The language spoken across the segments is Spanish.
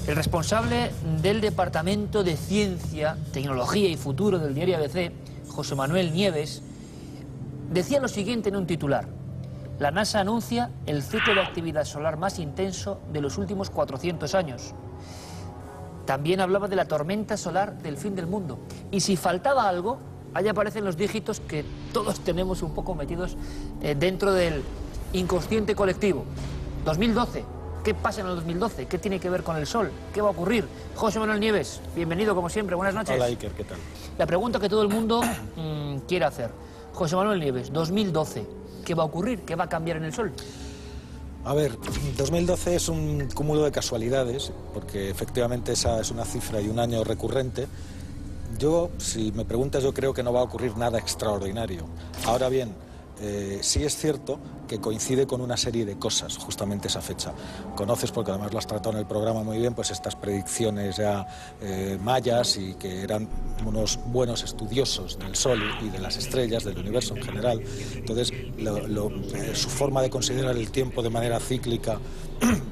El responsable del Departamento de Ciencia, Tecnología y Futuro del diario ABC, José Manuel Nieves, decía lo siguiente en un titular: la NASA anuncia el ciclo de actividad solar más intenso de los últimos 400 años. También hablaba de la tormenta solar del fin del mundo. Y si faltaba algo, ahí aparecen los dígitos que todos tenemos un poco metidos dentro del inconsciente colectivo. 2012. ¿Qué pasa en el 2012? ¿Qué tiene que ver con el Sol? ¿Qué va a ocurrir? José Manuel Nieves, bienvenido como siempre, buenas noches. Hola Iker, ¿qué tal? La pregunta que todo el mundo quiere hacer. José Manuel Nieves, 2012, ¿qué va a ocurrir? ¿Qué va a cambiar en el Sol? A ver, 2012 es un cúmulo de casualidades, porque efectivamente esa es una cifra y un año recurrente. Yo, si me preguntas, yo creo que no va a ocurrir nada extraordinario. Ahora bien, sí es cierto que coincide con una serie de cosas, justamente esa fecha. Conoces, porque además lo has tratado en el programa muy bien, pues estas predicciones ya mayas, y que eran unos buenos estudiosos del Sol y de las estrellas, del universo en general. Entonces, su forma de considerar el tiempo de manera cíclica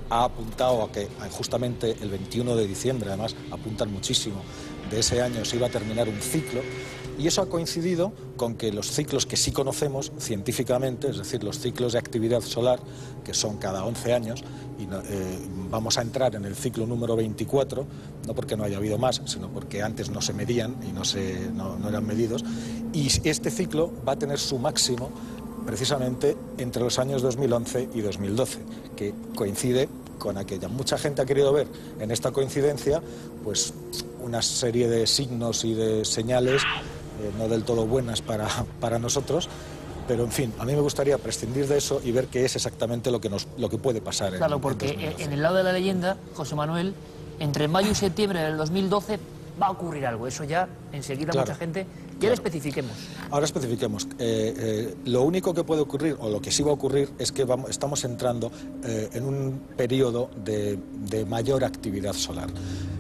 ha apuntado a que justamente el 21 de diciembre, además, apuntan muchísimo, de ese año se iba a terminar un ciclo. Y eso ha coincidido con que los ciclos que sí conocemos científicamente, es decir, los ciclos de actividad solar, que son cada 11 años, y vamos a entrar en el ciclo número 24, no porque no haya habido más, sino porque antes no se medían y no eran medidos, y este ciclo va a tener su máximo precisamente entre los años 2011 y 2012, que coincide con aquella. Mucha gente ha querido ver en esta coincidencia pues una serie de signos y de señales no del todo buenas para nosotros, pero en fin, a mí me gustaría prescindir de eso y ver qué es exactamente lo que puede pasar. Claro, porque en el lado de la leyenda, José Manuel, entre mayo y septiembre del 2012 va a ocurrir algo. Eso ya enseguida mucha gente... Ya lo especifiquemos. Ahora especifiquemos. Lo único que puede ocurrir, o lo que sí va a ocurrir, es que estamos entrando en un periodo de mayor actividad solar.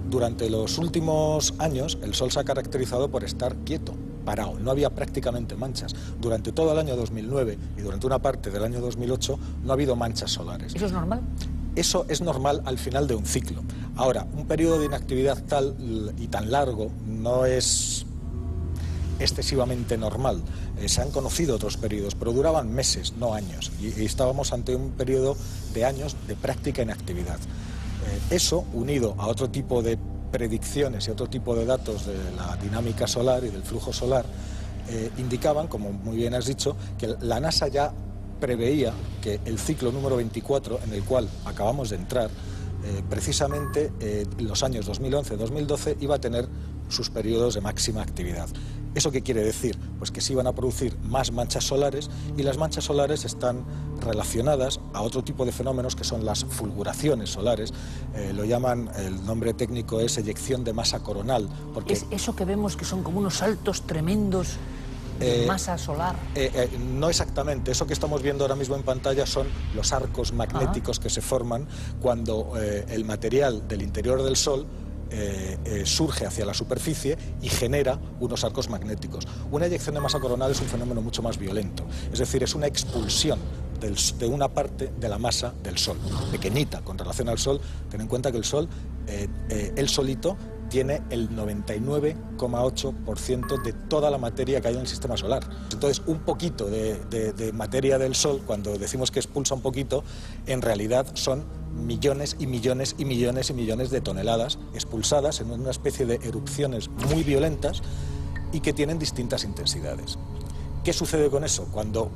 Durante los últimos años, el Sol se ha caracterizado por estar quieto, parado. No había prácticamente manchas. Durante todo el año 2009 y durante una parte del año 2008 no ha habido manchas solares. ¿Eso es normal? Eso es normal al final de un ciclo. Ahora, un periodo de inactividad tal y tan largo no es excesivamente normal. Se han conocido otros periodos, pero duraban meses, no años, y estábamos ante un periodo de años de práctica inactividad. Eso, unido a otro tipo de predicciones y otro tipo de datos de la dinámica solar y del flujo solar, indicaban, como muy bien has dicho, que la NASA ya preveía que el ciclo número 24, en el cual acabamos de entrar, precisamente los años 2011-2012 iba a tener sus periodos de máxima actividad. ¿Eso qué quiere decir? Pues que se iban a producir más manchas solares, y las manchas solares están relacionadas a otro tipo de fenómenos que son las fulguraciones solares. Lo llaman, el nombre técnico es eyección de masa coronal. Porque ¿es eso que vemos que son como unos saltos tremendos de masa solar? No exactamente. Eso que estamos viendo ahora mismo en pantalla son los arcos magnéticos que se forman cuando el material del interior del Sol surge hacia la superficie y genera unos arcos magnéticos. Una eyección de masa coronal es un fenómeno mucho más violento, es decir, es una expulsión de una parte de la masa del Sol, pequeñita con relación al Sol. Ten en cuenta que el Sol, él solito, tiene el 99,8% de toda la materia que hay en el sistema solar. Entonces, un poquito de materia del Sol, cuando decimos que expulsa un poquito, en realidad son millones y millones y millones y millones de toneladas expulsadas en una especie de erupciones muy violentas y que tienen distintas intensidades. ¿Qué sucede con eso? Cuando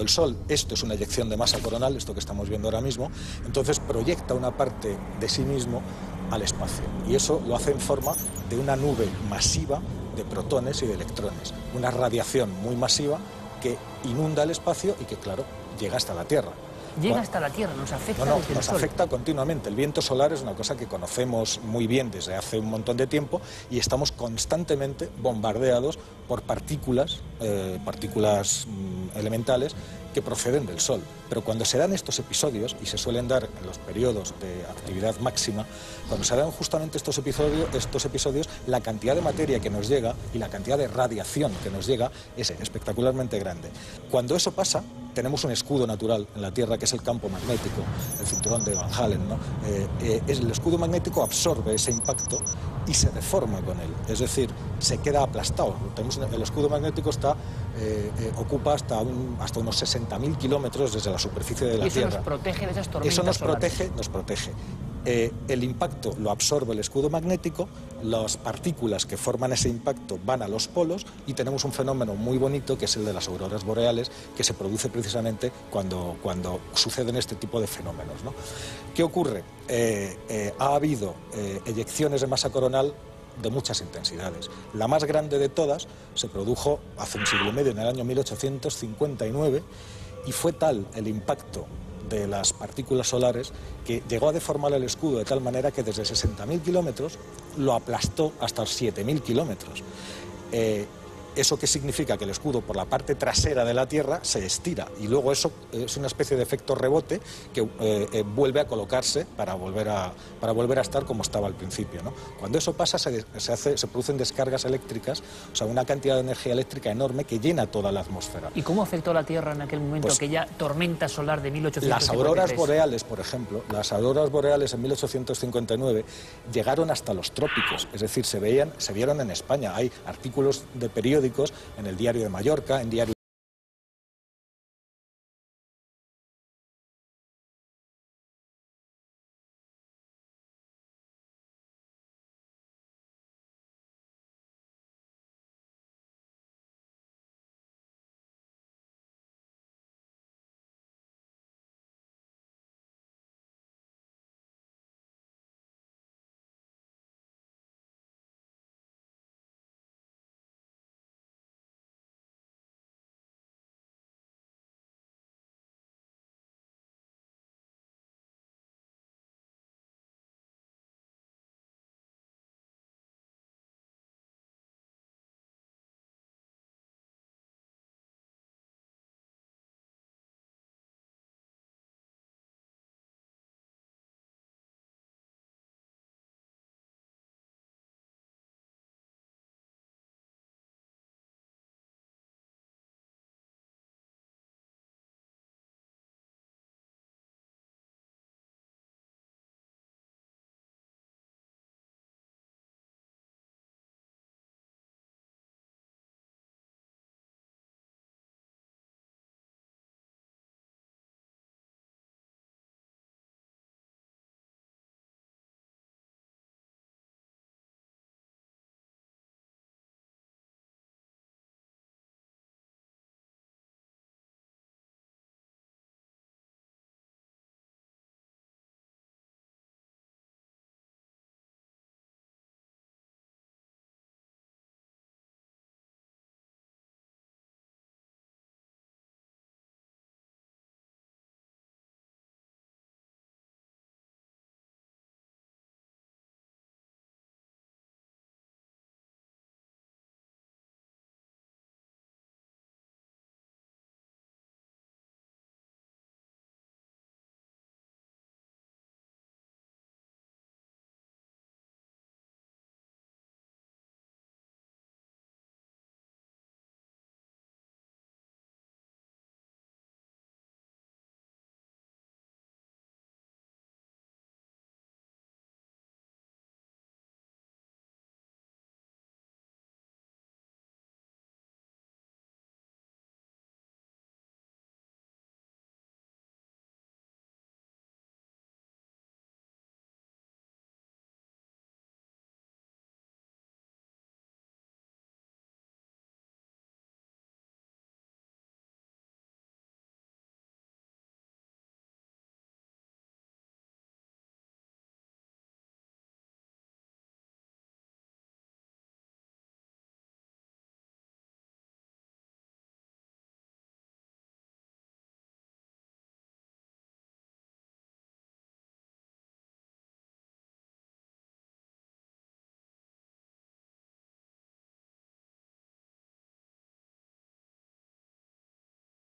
el Sol, esto es una eyección de masa coronal, esto que estamos viendo ahora mismo, entonces proyecta una parte de sí mismo al espacio, y eso lo hace en forma de una nube masiva de protones y de electrones, una radiación muy masiva que inunda el espacio y que, claro, llega hasta la Tierra. Llega hasta la Tierra, nos afecta. No, nos afecta continuamente. El viento solar es una cosa que conocemos muy bien desde hace un montón de tiempo, y estamos constantemente bombardeados por partículas elementales que proceden del Sol. Pero cuando se dan estos episodios, y se suelen dar en los periodos de actividad máxima, cuando se dan justamente estos episodios, la cantidad de materia que nos llega y la cantidad de radiación que nos llega es espectacularmente grande. Cuando eso pasa, tenemos un escudo natural en la Tierra, que es el campo magnético, el cinturón de Van Allen, ¿no? El escudo magnético absorbe ese impacto y se deforma con él, es decir, se queda aplastado. El escudo magnético ocupa hasta unos 60.000 kilómetros desde la superficie de la Tierra. ¿Y eso nos protege de esas tormentas Eso nos solares? protege. El impacto lo absorbe el escudo magnético, las partículas que forman ese impacto van a los polos y tenemos un fenómeno muy bonito que es el de las auroras boreales, que se produce precisamente cuando suceden este tipo de fenómenos, ¿no? ¿Qué ocurre? Ha habido eyecciones de masa coronal de muchas intensidades. La más grande de todas se produjo hace un siglo y medio, en el año 1859, y fue tal el impacto de las partículas solares que llegó a deformar el escudo de tal manera que desde 60.000 kilómetros lo aplastó hasta 7.000 kilómetros. ¿Eso qué significa? Que el escudo por la parte trasera de la Tierra se estira y luego eso es una especie de efecto rebote que vuelve a colocarse para volver a estar como estaba al principio, ¿no? Cuando eso pasa se producen descargas eléctricas, o sea, una cantidad de energía eléctrica enorme que llena toda la atmósfera. ¿Y cómo afectó a la Tierra en aquel momento aquella tormenta solar de 1853? Las auroras boreales, por ejemplo, las auroras boreales en 1859 llegaron hasta los trópicos, es decir, se vieron en España. Hay artículos de periódicos en el Diario de Mallorca, en Diario